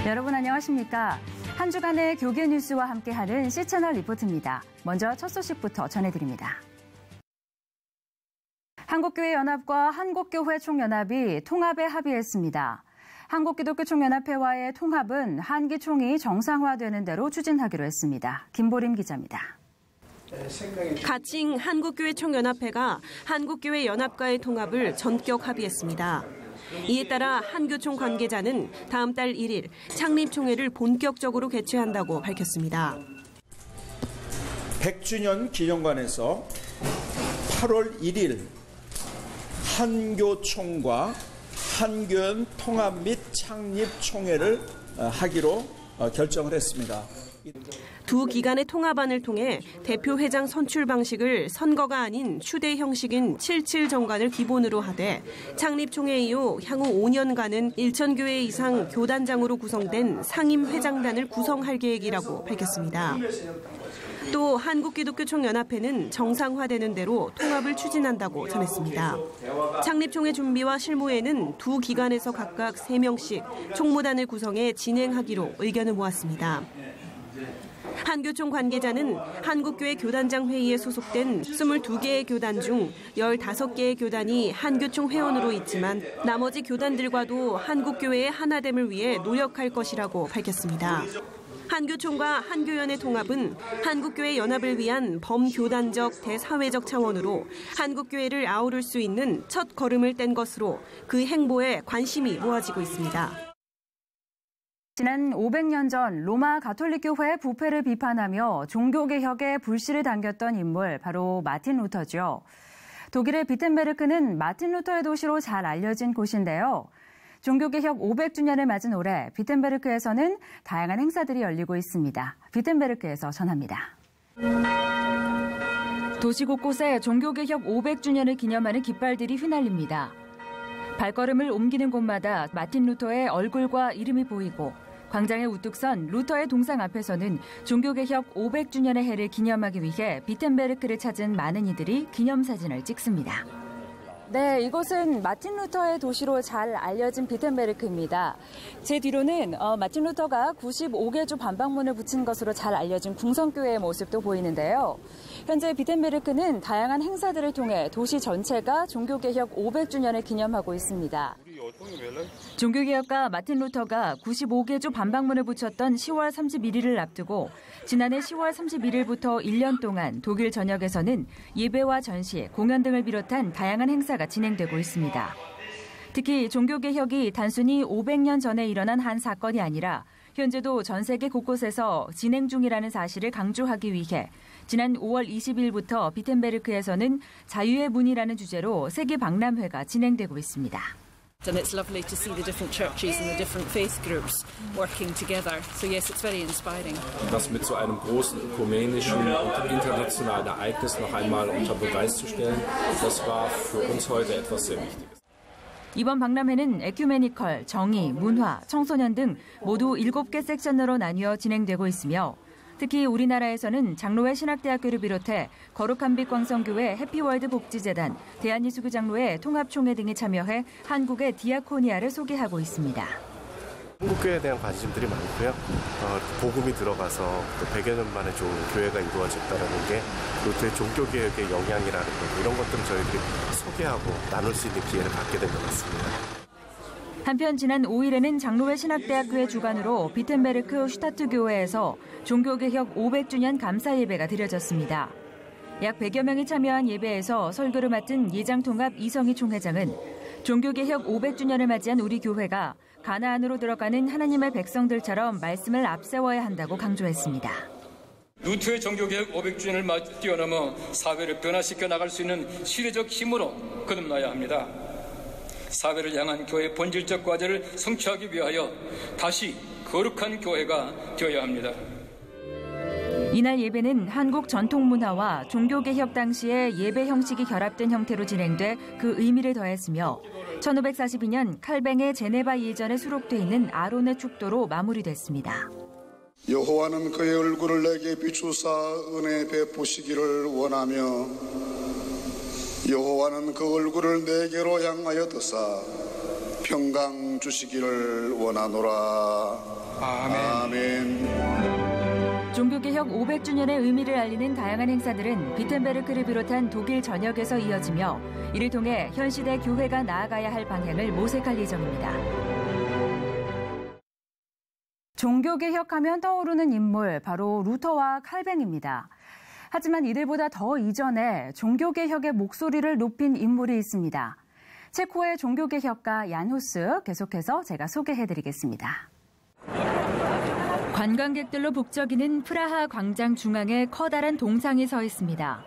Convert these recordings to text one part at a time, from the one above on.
여러분 안녕하십니까? 한 주간의 교계 뉴스와 함께하는 C채널 리포트입니다. 먼저 첫 소식부터 전해드립니다. 한국교회연합과 한국교회 총연합이 통합에 합의했습니다. 한국기독교총연합회와의 통합은 한기총이 정상화되는 대로 추진하기로 했습니다. 김보림 기자입니다. 가칭 한국교회 총연합회가 한국교회 연합과의 통합을 전격 합의했습니다. 이에 따라 한교총 관계자는 다음 달 1일 창립총회를 본격적으로 개최한다고 밝혔습니다. 100주년 기념관에서 8월 1일 한교총과 한교연 통합 및 창립총회를 하기로 결정을 했습니다. 두 기관의 통합안을 통해 대표 회장 선출 방식을 선거가 아닌 추대 형식인 77 정관을 기본으로 하되 창립총회 이후 향후 5년간은 1,000교회 이상 교단장으로 구성된 상임회장단을 구성할 계획이라고 밝혔습니다. 또 한국기독교총연합회는 정상화되는 대로 통합을 추진한다고 전했습니다. 창립총회 준비와 실무에는 두 기관에서 각각 3명씩 총무단을 구성해 진행하기로 의견을 모았습니다. 한교총 관계자는 한국교회 교단장 회의에 소속된 22개의 교단 중 15개의 교단이 한교총 회원으로 있지만 나머지 교단들과도 한국교회의 하나됨을 위해 노력할 것이라고 밝혔습니다. 한교총과 한교연의 통합은 한국교회 연합을 위한 범교단적 대사회적 차원으로 한국교회를 아우를 수 있는 첫 걸음을 뗀 것으로 그 행보에 관심이 모아지고 있습니다. 지난 500년 전 로마 가톨릭교회 부패를 비판하며 종교개혁에 불씨를 당겼던 인물 바로 마틴 루터죠. 독일의 비텐베르크는 마틴 루터의 도시로 잘 알려진 곳인데요. 종교개혁 500주년을 맞은 올해 비텐베르크에서는 다양한 행사들이 열리고 있습니다. 비텐베르크에서 전합니다. 도시 곳곳에 종교개혁 500주년을 기념하는 깃발들이 휘날립니다. 발걸음을 옮기는 곳마다 마틴 루터의 얼굴과 이름이 보이고 광장에 우뚝 선 루터의 동상 앞에서는 종교개혁 500주년의 해를 기념하기 위해 비텐베르크를 찾은 많은 이들이 기념사진을 찍습니다. 네, 이곳은 마틴 루터의 도시로 잘 알려진 비텐베르크입니다. 제 뒤로는 마틴 루터가 95개조 반박문을 붙인 것으로 잘 알려진 궁성교회의 모습도 보이는데요. 현재 비텐베르크는 다양한 행사들을 통해 도시 전체가 종교개혁 500주년을 기념하고 있습니다. 종교개혁가 마틴 루터가 95개조 반박문을 붙였던 10월 31일을 앞두고 지난해 10월 31일부터 1년 동안 독일 전역에서는 예배와 전시, 공연 등을 비롯한 다양한 행사가 진행되고 있습니다. 특히 종교개혁이 단순히 500년 전에 일어난 한 사건이 아니라 현재도 전 세계 곳곳에서 진행 중이라는 사실을 강조하기 위해 지난 5월 20일부터 비텐베르크에서는 자유의 문이라는 주제로 세계 박람회가 진행되고 있습니다. And it's lovely to see the different churches and the different faith groups working together. So yes, it's very inspiring. Das mit so einem großen ökumenischen und internationalen Ereignis noch einmal unter Beweis zu stellen, das war für uns heute etwas sehr Wichtiges. 이번 박람회는 에큐메니컬, 정의, 문화, 청소년 등 모두 7개 섹션으로 나뉘어 진행되고 있으며 특히 우리나라에서는 장로회 신학대학교를 비롯해 거룩한 빛 광성교회 해피월드 복지재단, 대한예수교 장로회 통합총회 등이 참여해 한국의 디아코니아를 소개하고 있습니다. 한국교회에 대한 관심들이 많고요. 복음이 들어가서 또 100여 년 만에 좋은 교회가 이루어졌다는 게 루터의 종교개혁의 영향이라는 것, 이런 것들을 저희들이 소개하고 나눌 수 있는 기회를 갖게 된 것 같습니다. 한편 지난 5일에는 장로회 신학대학교의 주관으로 비텐베르크 슈타트 교회에서 종교개혁 500주년 감사 예배가 드려졌습니다. 약 100여 명이 참여한 예배에서 설교를 맡은 예장통합 이성희 총회장은 종교개혁 500주년을 맞이한 우리 교회가 가나안으로 들어가는 하나님의 백성들처럼 말씀을 앞세워야 한다고 강조했습니다. 루터의 종교개혁 500주년을 뛰어넘어 사회를 변화시켜 나갈 수 있는 시대적 힘으로 거듭나야 합니다. 사회를 향한 교회의 본질적 과제를 성취하기 위하여 다시 거룩한 교회가 되어야 합니다. 이날 예배는 한국 전통 문화와 종교개혁 당시의 예배 형식이 결합된 형태로 진행돼 그 의미를 더했으며 1542년 칼뱅의 제네바 예전에 수록돼 있는 아론의 축도로 마무리됐습니다. 여호와는 그의 얼굴을 내게 비추사 은혜 베푸시기를 원하며 여호와는 그 얼굴을 내게로 향하여 드사 평강 주시기를 원하노라. 아멘. 종교개혁 500주년의 의미를 알리는 다양한 행사들은 비텐베르크를 비롯한 독일 전역에서 이어지며 이를 통해 현 시대 교회가 나아가야 할 방향을 모색할 예정입니다. 종교개혁하면 떠오르는 인물, 바로 루터와 칼뱅입니다. 하지만 이들보다 더 이전에 종교개혁의 목소리를 높인 인물이 있습니다. 체코의 종교개혁가 얀 후스, 계속해서 제가 소개해드리겠습니다. 관광객들로 북적이는 프라하 광장 중앙에 커다란 동상이 서 있습니다.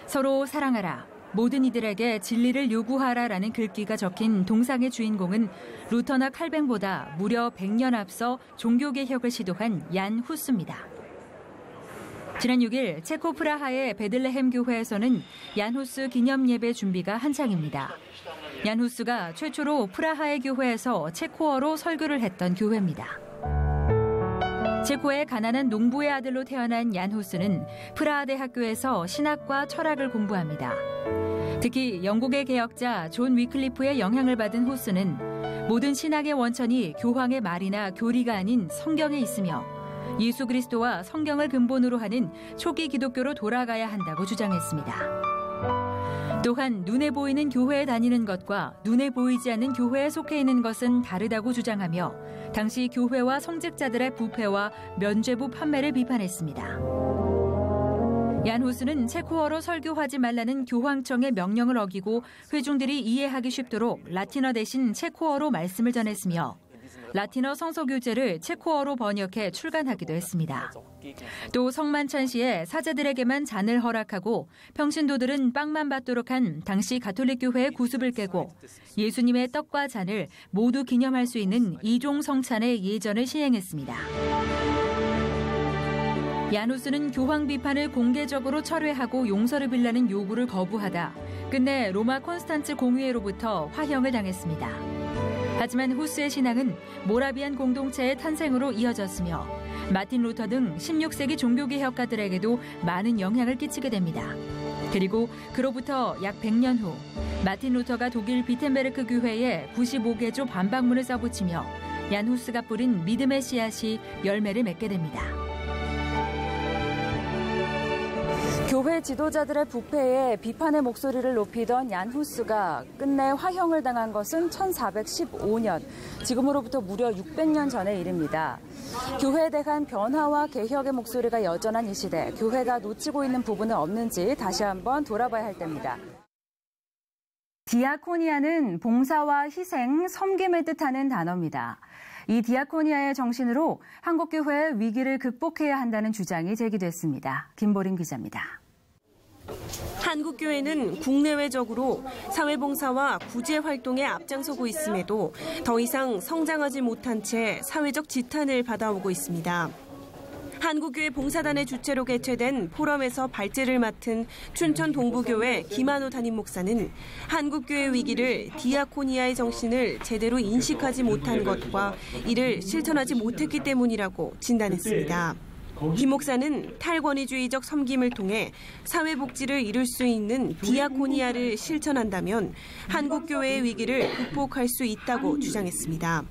서로 사랑하라, 모든 이들에게 진리를 요구하라라는 글귀가 적힌 동상의 주인공은 루터나 칼뱅보다 무려 100년 앞서 종교개혁을 시도한 얀 후스입니다. 지난 6일 체코 프라하의 베들레헴 교회에서는 얀 후스 기념 예배 준비가 한창입니다. 얀 후스가 최초로 프라하의 교회에서 체코어로 설교를 했던 교회입니다. 체코의 가난한 농부의 아들로 태어난 얀 후스는 프라하 대학교에서 신학과 철학을 공부합니다. 특히 영국의 개혁자 존 위클리프의 영향을 받은 후스는 모든 신학의 원천이 교황의 말이나 교리가 아닌 성경에 있으며 예수 그리스도와 성경을 근본으로 하는 초기 기독교로 돌아가야 한다고 주장했습니다. 또한 눈에 보이는 교회에 다니는 것과 눈에 보이지 않는 교회에 속해 있는 것은 다르다고 주장하며 당시 교회와 성직자들의 부패와 면죄부 판매를 비판했습니다. 얀 후스는 체코어로 설교하지 말라는 교황청의 명령을 어기고 회중들이 이해하기 쉽도록 라틴어 대신 체코어로 말씀을 전했으며 라틴어 성서교재를 체코어로 번역해 출간하기도 했습니다. 또 성만찬 시에 사제들에게만 잔을 허락하고 평신도들은 빵만 받도록 한 당시 가톨릭 교회의 구습을 깨고 예수님의 떡과 잔을 모두 기념할 수 있는 이종 성찬의 예전을 시행했습니다. 얀 후스는 교황 비판을 공개적으로 철회하고 용서를 빌라는 요구를 거부하다 끝내 로마 콘스탄츠 공의회로부터 화형을 당했습니다. 하지만 후스의 신앙은 모라비안 공동체의 탄생으로 이어졌으며 마틴 루터 등 16세기 종교개혁가들에게도 많은 영향을 끼치게 됩니다. 그리고 그로부터 약 100년 후 마틴 루터가 독일 비텐베르크 교회에 95개조 반박문을 써붙이며 얀 후스가 뿌린 믿음의 씨앗이 열매를 맺게 됩니다. 교회 지도자들의 부패에 비판의 목소리를 높이던 얀 후스가 끝내 화형을 당한 것은 1415년, 지금으로부터 무려 600년 전의 일입니다. 교회에 대한 변화와 개혁의 목소리가 여전한 이 시대, 교회가 놓치고 있는 부분은 없는지 다시 한번 돌아봐야 할 때입니다. 디아코니아는 봉사와 희생, 섬김을 뜻하는 단어입니다. 이 디아코니아의 정신으로 한국교회의 위기를 극복해야 한다는 주장이 제기됐습니다. 김보림 기자입니다. 한국교회는 국내외적으로 사회봉사와 구제활동에 앞장서고 있음에도 더 이상 성장하지 못한 채 사회적 지탄을 받아오고 있습니다. 한국교회 봉사단의 주최로 개최된 포럼에서 발제를 맡은 춘천 동부교회 김한호 담임 목사는 한국교회 위기를 디아코니아의 정신을 제대로 인식하지 못한 것과 이를 실천하지 못했기 때문이라고 진단했습니다. 김 목사는 탈권위주의적 섬김을 통해 사회복지를 이룰 수 있는 디아코니아를 실천한다면 한국교회의 위기를 극복할 수 있다고 주장했습니다.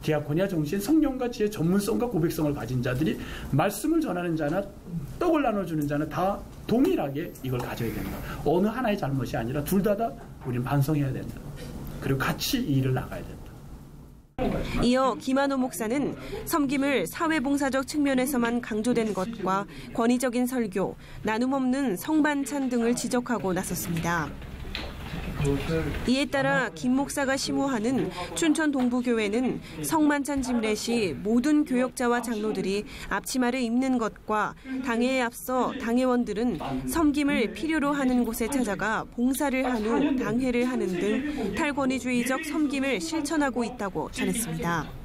디아코니아 정신, 성령과 지혜, 전문성과 고백성을 가진 자들이 말씀을 전하는 자나 떡을 나눠주는 자나 다 동일하게 이걸 가져야 된다. 어느 하나의 잘못이 아니라 둘 다 우리는 반성해야 된다. 그리고 같이 이 일을 나가야 된다. 이어 김한호 목사는 섬김을 사회봉사적 측면에서만 강조된 것과 권위적인 설교, 나눔 없는 성반찬 등을 지적하고 나섰습니다. 이에 따라 김 목사가 심호하는 춘천 동부교회는 성만찬 집례 시 모든 교역자와 장로들이 앞치마를 입는 것과 당회에 앞서 당회원들은 섬김을 필요로 하는 곳에 찾아가 봉사를 한 후 당회를 하는 등 탈권위주의적 섬김을 실천하고 있다고 전했습니다.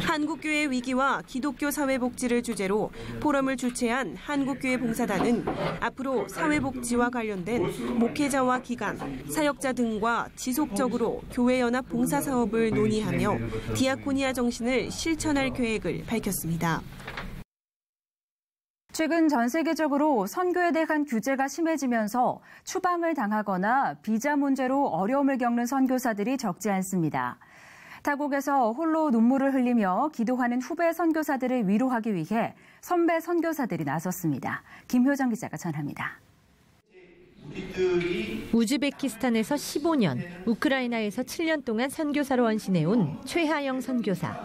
한국교회 위기와 기독교 사회복지를 주제로 포럼을 주최한 한국교회 봉사단은 앞으로 사회복지와 관련된 목회자와 기관, 사역자 등과 지속적으로 교회연합 봉사사업을 논의하며 디아코니아 정신을 실천할 계획을 밝혔습니다. 최근 전 세계적으로 선교에 대한 규제가 심해지면서 추방을 당하거나 비자 문제로 어려움을 겪는 선교사들이 적지 않습니다. 타국에서 홀로 눈물을 흘리며 기도하는 후배 선교사들을 위로하기 위해 선배 선교사들이 나섰습니다. 김효정 기자가 전합니다. 우즈베키스탄에서 15년, 우크라이나에서 7년 동안 선교사로 헌신해온 최하영 선교사.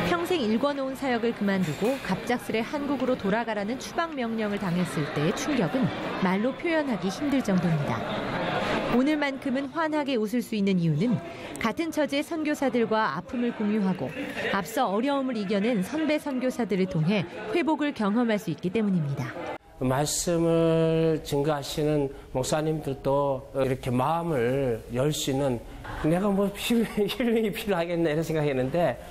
평생 일궈놓은 사역을 그만두고 갑작스레 한국으로 돌아가라는 추방 명령을 당했을 때의 충격은 말로 표현하기 힘들 정도입니다. 오늘만큼은 환하게 웃을 수 있는 이유는 같은 처지의 선교사들과 아픔을 공유하고 앞서 어려움을 이겨낸 선배 선교사들을 통해 회복을 경험할 수 있기 때문입니다. 말씀을 증거하시는 목사님들도 이렇게 마음을 열 수 있는 내가 뭐 힐링이 필요하겠네 이런 생각했는데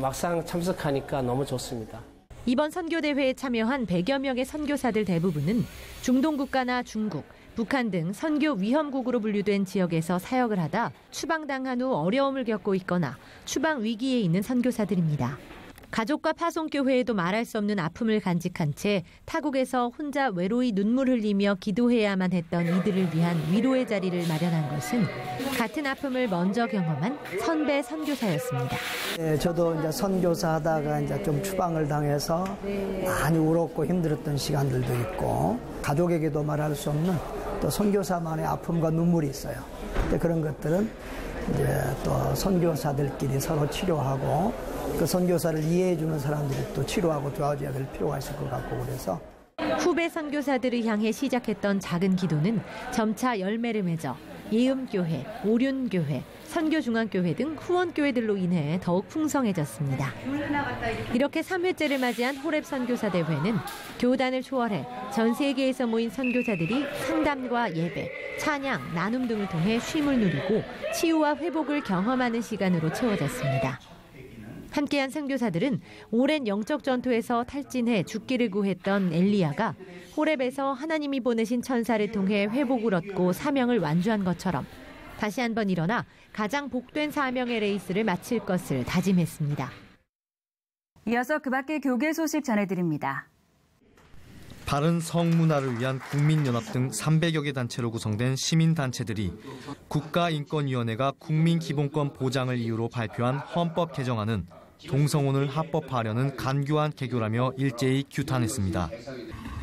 막상 참석하니까 너무 좋습니다. 이번 선교대회에 참여한 100여 명의 선교사들 대부분은 중동국가나 중국, 북한 등 선교 위험국으로 분류된 지역에서 사역을 하다 추방당한 후 어려움을 겪고 있거나 추방 위기에 있는 선교사들입니다. 가족과 파송교회에도 말할 수 없는 아픔을 간직한 채 타국에서 혼자 외로이 눈물 흘리며 기도해야만 했던 이들을 위한 위로의 자리를 마련한 것은 같은 아픔을 먼저 경험한 선배 선교사였습니다. 네, 저도 이제 선교사 하다가 이제 좀 추방을 당해서 많이 울었고 힘들었던 시간들도 있고 가족에게도 말할 수 없는 또 선교사만의 아픔과 눈물이 있어요. 근데 그런 것들은 이제 또 선교사들끼리 서로 치료하고 그 선교사를 이해해주는 사람들이 또 치료하고 도와줘야 될 필요가 있을 것 같고 그래서 후배 선교사들을 향해 시작했던 작은 기도는 점차 열매를 맺어 예음교회, 오륜교회, 선교중앙교회 등 후원교회들로 인해 더욱 풍성해졌습니다. 이렇게 3회째를 맞이한 호랩 선교사대회는 교단을 초월해 전 세계에서 모인 선교사들이 상담과 예배, 찬양, 나눔 등을 통해 쉼을 누리고 치유와 회복을 경험하는 시간으로 채워졌습니다. 함께한 선교사들은 오랜 영적 전투에서 탈진해 죽기를 구했던 엘리야가 호렙에서 하나님이 보내신 천사를 통해 회복을 얻고 사명을 완주한 것처럼 다시 한번 일어나 가장 복된 사명의 레이스를 마칠 것을 다짐했습니다. 이어서 그 밖의 교계 소식 전해드립니다. 바른 성문화를 위한 국민연합 등 300여 개 단체로 구성된 시민단체들이 국가인권위원회가 국민기본권 보장을 이유로 발표한 헌법 개정안은 동성혼을 합법화하려는 간교한 개교라며 일제히 규탄했습니다.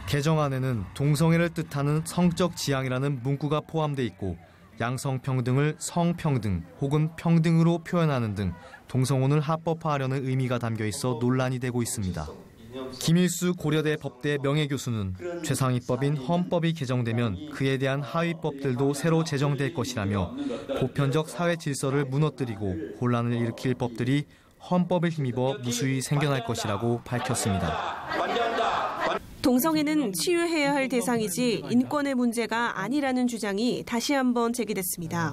개정안에는 동성애를 뜻하는 성적 지향이라는 문구가 포함돼 있고 양성평등을 성평등 혹은 평등으로 표현하는 등 동성혼을 합법화하려는 의미가 담겨 있어 논란이 되고 있습니다. 김일수 고려대 법대 명예교수는 최상위법인 헌법이 개정되면 그에 대한 하위법들도 새로 제정될 것이라며 보편적 사회 질서를 무너뜨리고 혼란을 일으킬 법들이 헌법을 힘입어 무수히 생겨날 것이라고 밝혔습니다. 동성애는 치유해야 할 대상이지 인권의 문제가 아니라는 주장이 다시 한번 제기됐습니다.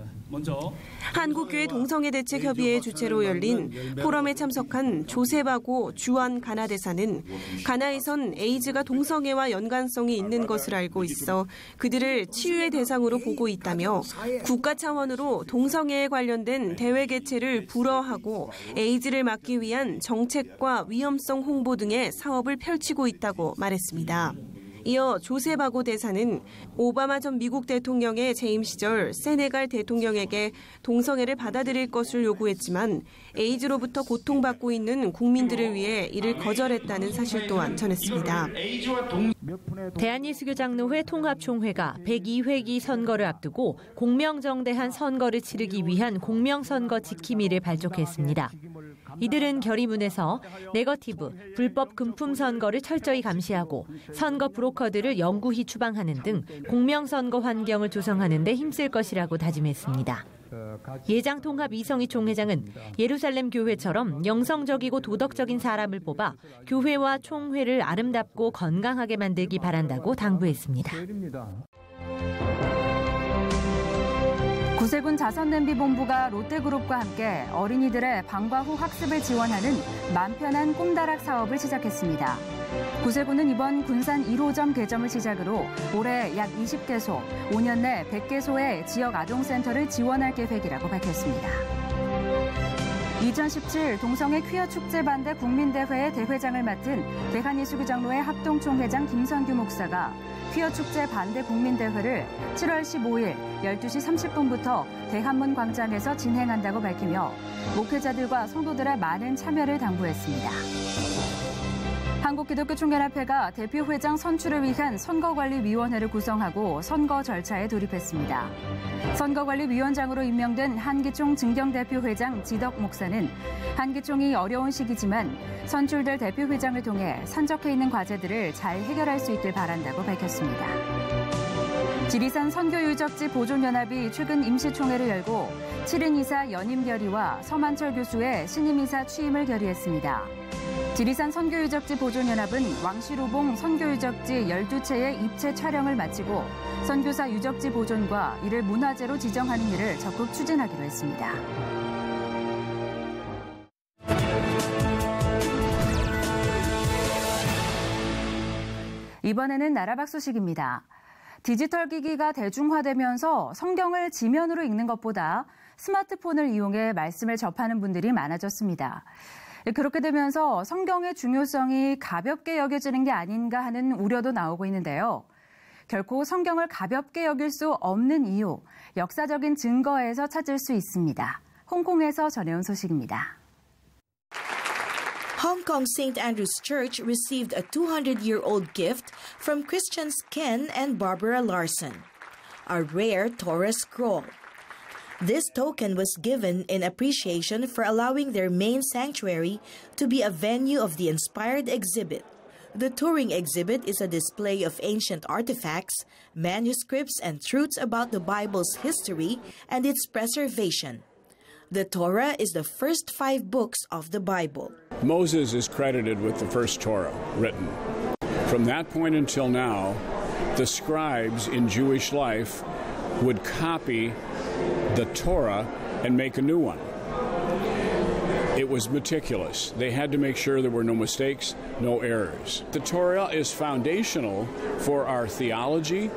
한국교회 동성애대책협의회 주최로 열린 포럼에 참석한 조세바고 주한 가나 대사는 가나에선 에이즈가 동성애와 연관성이 있는 것을 알고 있어 그들을 치유의 대상으로 보고 있다며 국가 차원으로 동성애에 관련된 대회 개최를 불허하고 에이즈를 막기 위한 정책과 위험성 홍보 등의 사업을 펼치고 있다고 말했습니다. 이어 조세바고 대사는 오바마 전 미국 대통령의 재임 시절 세네갈 대통령에게 동성애를 받아들일 것을 요구했지만 에이즈로부터 고통받고 있는 국민들을 위해 이를 거절했다는 사실 또한 전했습니다. 대한예수교장로회 통합총회가 102회기 선거를 앞두고 공명정대한 선거를 치르기 위한 공명선거 지킴이를 발족했습니다. 이들은 결의문에서 네거티브, 불법 금품 선거를 철저히 감시하고 선거 브로커들을 영구히 추방하는 등 공명선거 환경을 조성하는 데 힘쓸 것이라고 다짐했습니다. 예장통합 이성희 총회장은 예루살렘 교회처럼 영성적이고 도덕적인 사람을 뽑아 교회와 총회를 아름답고 건강하게 만들기 바란다고 당부했습니다. 구세군 자선냄비본부가 롯데그룹과 함께 어린이들의 방과 후 학습을 지원하는 맘편한 꿈다락 사업을 시작했습니다. 구세군은 이번 군산 1호점 개점을 시작으로 올해 약 20개소, 5년 내 100개소의 지역 아동센터를 지원할 계획이라고 밝혔습니다. 2017 동성애 퀴어 축제 반대 국민대회의 대회장을 맡은 대한예수교장로회 합동총회장 김선규 목사가 퀴어 축제 반대 국민대회를 7월 15일 12시 30분부터 대한문 광장에서 진행한다고 밝히며 목회자들과 성도들의 많은 참여를 당부했습니다. 한국기독교총연합회가 대표회장 선출을 위한 선거관리위원회를 구성하고 선거 절차에 돌입했습니다. 선거관리위원장으로 임명된 한기총 증경대표회장 지덕 목사는 한기총이 어려운 시기지만 선출될 대표회장을 통해 산적해 있는 과제들을 잘 해결할 수 있길 바란다고 밝혔습니다. 지리산 선교유적지 보존연합이 최근 임시총회를 열고 7인 이사 연임 결의와 서만철 교수의 신임 이사 취임을 결의했습니다. 지리산 선교유적지 보존연합은 왕시로봉 선교유적지 12채의 입체 촬영을 마치고 선교사 유적지 보존과 이를 문화재로 지정하는 일을 적극 추진하기로 했습니다. 이번에는 나라 밖 소식입니다. 디지털 기기가 대중화되면서 성경을 지면으로 읽는 것보다 스마트폰을 이용해 말씀을 접하는 분들이 많아졌습니다. 그렇게 되면서 성경의 중요성이 가볍게 여겨지는 게 아닌가 하는 우려도 나오고 있는데요. 결코 성경을 가볍게 여길 수 없는 이유, 역사적인 증거에서 찾을 수 있습니다. 홍콩에서 전해온 소식입니다. Hong Kong St. Andrew's Church received a 200-year-old gift from Christians Ken and Barbara Larson, a rare Torah scroll. This token was given in appreciation for allowing their main sanctuary to be a venue of the inspired exhibit. The touring exhibit is a display of ancient artifacts, manuscripts, and truths about the Bible's history and its preservation. The Torah is the first 5 books of the Bible. Moses is credited with the first Torah written. From that point until now, the scribes in Jewish life would copy the Torah and make a new one. It was meticulous. They had to make sure there were no mistakes, no errors. The Torah is foundational for our theology,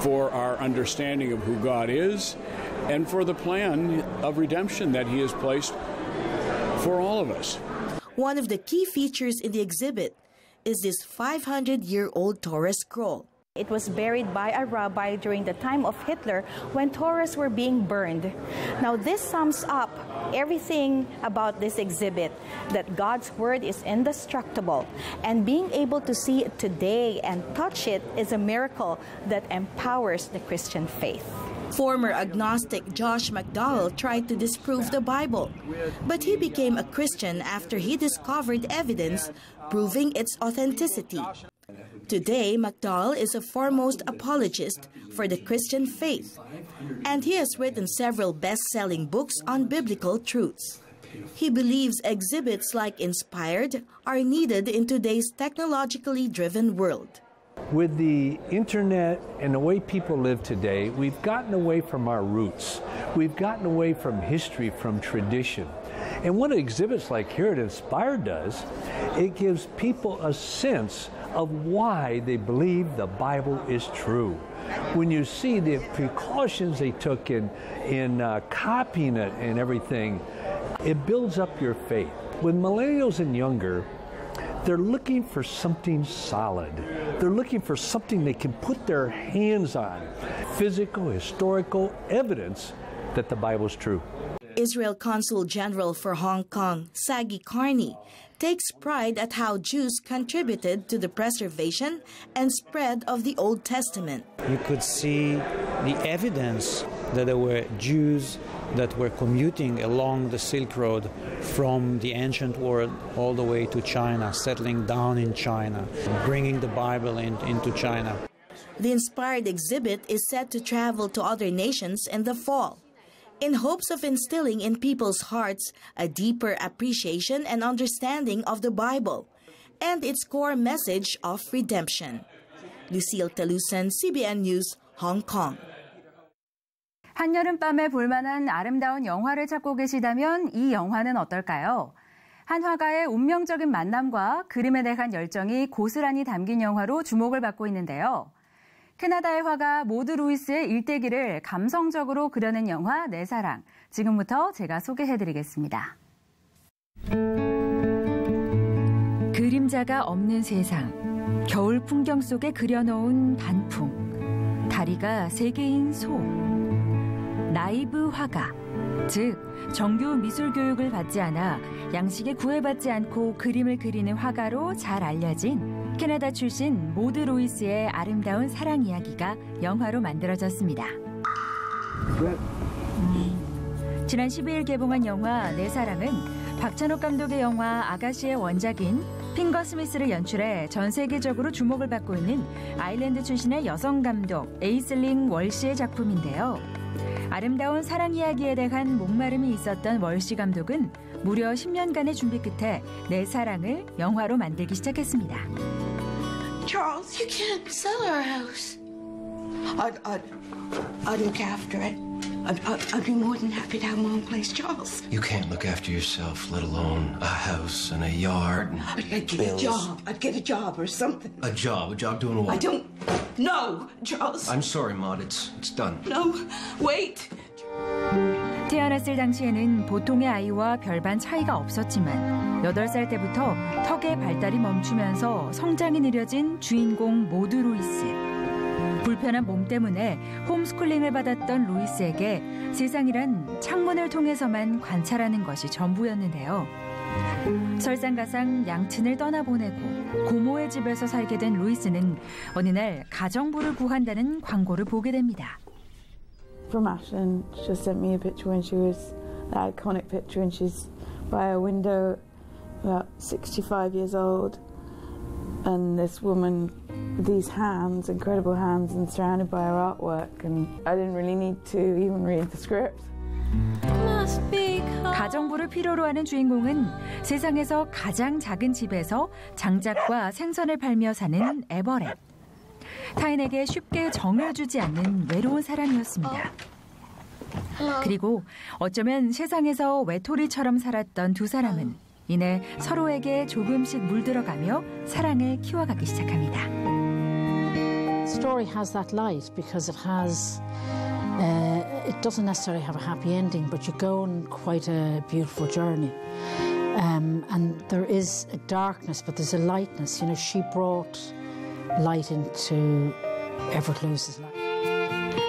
for our understanding of who God is, and for the plan of redemption that He has placed for all of us. One of the key features in the exhibit is this 500-year-old Torah scroll. It was buried by a rabbi during the time of Hitler when Torahs were being burned. Now this sums up everything about this exhibit, that God's word is indestructible, and being able to see it today and touch it is a miracle that empowers the Christian faith. Former agnostic Josh McDowell tried to disprove the Bible, but he became a Christian after he discovered evidence proving its authenticity. Today, McDowell is a foremost apologist for the Christian faith, and he has written several best-selling books on biblical truths. He believes exhibits like Inspired are needed in today's technologically driven world. With the internet and the way people live today, we've gotten away from our roots. We've gotten away from history, from tradition. And what exhibits like here at Inspired does, it gives people a sense of why they believe the Bible is true. When you see the precautions they took in copying it and everything, it builds up your faith. With millennials and younger, they're looking for something solid. They're looking for something they can put their hands on. Physical, historical evidence that the Bible is true. Israel Consul General for Hong Kong, Sagi Carney, takes pride at how Jews contributed to the preservation and spread of the Old Testament. You could see the evidence that there were Jews that were commuting along the Silk Road from the ancient world all the way to China, settling down in China, bringing the Bible into China. The Inspired exhibit is set to travel to other nations in the fall, in hopes of instilling in people's hearts a deeper appreciation and understanding of the Bible and its core message of redemption. Lucille Talusan, CBN News, Hong Kong. 한여름밤에 볼만한 아름다운 영화를 찾고 계시다면 이 영화는 어떨까요? 한 화가의 운명적인 만남과 그림에 대한 열정이 고스란히 담긴 영화로 주목을 받고 있는데요. 캐나다의 화가 모드 루이스의 일대기를 감성적으로 그려낸 영화 내 사랑. 지금부터 제가 소개해드리겠습니다. 그림자가 없는 세상, 겨울 풍경 속에 그려놓은 단풍, 다리가 3개인 소, 나이브 화가, 즉 정규 미술 교육을 받지 않아 양식에 구애받지 않고 그림을 그리는 화가로 잘 알려진 캐나다 출신 모드 루이스의 아름다운 사랑 이야기가 영화로 만들어졌습니다. 지난 12일 개봉한 영화 내 사랑은 박찬욱 감독의 영화 아가씨의 원작인 핑거 스미스를 연출해 전 세계적으로 주목을 받고 있는 아일랜드 출신의 여성 감독 에이슬링 월시의 작품인데요. 아름다운 사랑 이야기에 대한 목마름이 있었던 월시 감독은 무려 10년간의 준비 끝에 내 사랑을 영화로 만들기 시작했습니다. Charles, you can't sell our house. I'd look after it. I'd be more than happy to have my own place, Charles. You can't look after yourself, let alone a house and a yard and I'd get a job. I'd get a job or something. A job doing what? I don't know, Charles. I'm sorry, Maud. It's done. No, wait. 태어났을 당시에는 보통의 아이와 별반 차이가 없었지만 8살 때부터 턱의 발달이 멈추면서 성장이 느려진 주인공 모드 루이스. 불편한 몸 때문에 홈스쿨링을 받았던 루이스에게 세상이란 창문을 통해서만 관찰하는 것이 전부였는데요. 설상가상 양친을 떠나보내고 고모의 집에서 살게 된 루이스는 어느 날 가정부를 구한다는 광고를 보게 됩니다. From Ashton, she sent me a picture when she was the iconic picture, and she's by a window, about 65 years old, and this woman with these hands, incredible hands, and surrounded by her artwork, and I didn't really need to even read the script. 가정부를 필요로 하는 주인공은 세상에서 가장 작은 집에서 장작과 생선을 팔며 사는 에버렛. 타인에게 쉽게 정을 주지 않는 외로운 사람이었습니다. 그리고 어쩌면 세상에서 외톨이처럼 살았던 두 사람은 이내 서로에게 조금씩 물들어가며 사랑을 키워가기 시작합니다. The story has that light because it has it doesn't necessarily have a happy ending, but you go on quite a beautiful journey. And there is a darkness, but there's a lightness. You know, she brought light into Everett Lewis's life.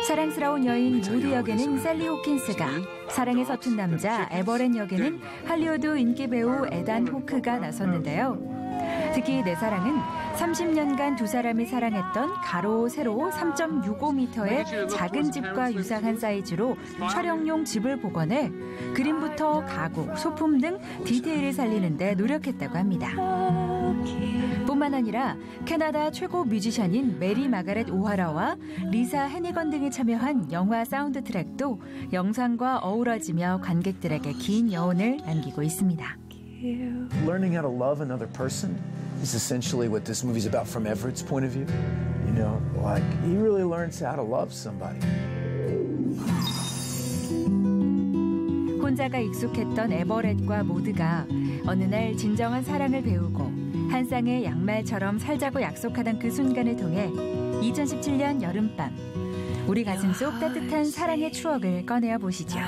사랑스러운 여인 모드 역에는 셀리 호킨스가, 사랑에 서툰 남자 에버렛 역에는 할리우드 인기 배우 에단 호크가 나섰는데요. 특히 내 사랑은 30년간 두 사람이 사랑했던 가로 세로 3.65m의 작은 집과 유사한 사이즈로 촬영용 집을 복원해 그림부터 가구, 소품 등 디테일을 살리는 데 노력했다고 합니다. 뿐만 아니라 캐나다 최고 뮤지션인 메리 마가렛 오하라와 리사 해니건 등이 참여한 영화 사운드 트랙도 영상과 어우러지며 관객들에게 긴 여운을 남기고 있습니다. Learning how to love another person is essentially what this movie's about from Everett's point of view. You know, like he really learns how to love somebody. 혼자가 익숙했던 에버렛과 모드가 어느 날 진정한 사랑을 배우고 한 쌍의 양말처럼 살자고 약속하던 그 순간을 통해 2017년 여름밤 우리 가슴 속 따뜻한 사랑의 추억을 꺼내어 보시죠.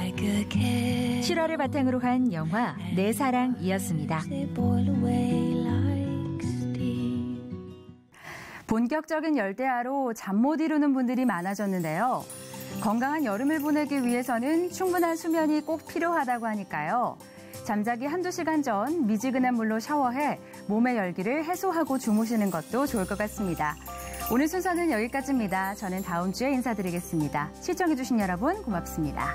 실화를 바탕으로 한 영화 내 사랑이었습니다. 본격적인 열대야로 잠 못 이루는 분들이 많아졌는데요. 건강한 여름을 보내기 위해서는 충분한 수면이 꼭 필요하다고 하니까요. 잠자기 한두 시간 전 미지근한 물로 샤워해 몸의 열기를 해소하고 주무시는 것도 좋을 것 같습니다. 오늘 순서는 여기까지입니다. 저는 다음 주에 인사드리겠습니다. 시청해주신 여러분 고맙습니다.